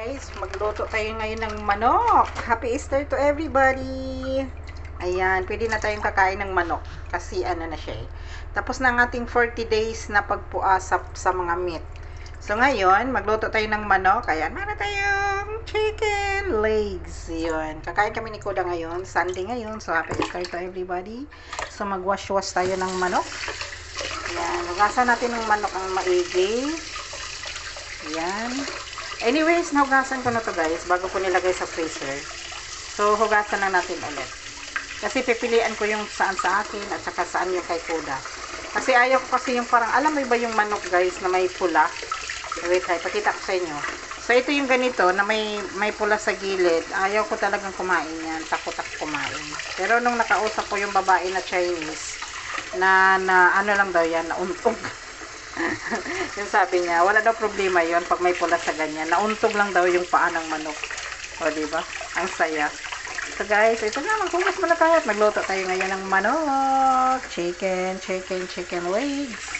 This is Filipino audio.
Guys, magluto tayo ngayon ng manok. Happy Easter to everybody! Ayan, pwede na tayong kakain ng manok. Kasi ano na siya eh. Tapos na ang ating 40 days na pagpuasap sa mga meat. So ngayon, magluto tayo ng manok. Ayan, meron tayong chicken legs. Yun. Kakain kami ni Kuda ngayon. Sunday ngayon. So happy Easter to everybody. So magwash-wash tayo ng manok. Ayan, hugasan natin ng manok ang maigi. Ayan. Anyways, nahugasan ko na to guys bago ko nilagay sa freezer. So, hugasan na natin ulit. Kasi pipilian ko yung saan sa akin at saka saan yung kay Kuda. Kasi ayaw ko kasi yung parang, alam mo ba yung manok guys na may pula? Wait, pakita ko sa inyo. So, ito yung ganito na may pula sa gilid. Ayaw ko talagang kumain yan. Takot ako kumain. Pero nung nakausap ko yung babae na Chinese, na ano lang daw yan, nauntog. Yung sabi niya, wala daw problema yon pag may pula sa ganyan. Nauntog lang daw yung paa ng manok. O, diba? Ang saya. So, guys, ito na. Maghugas muna tayo at magluto tayo ngayon ng manok. Chicken legs.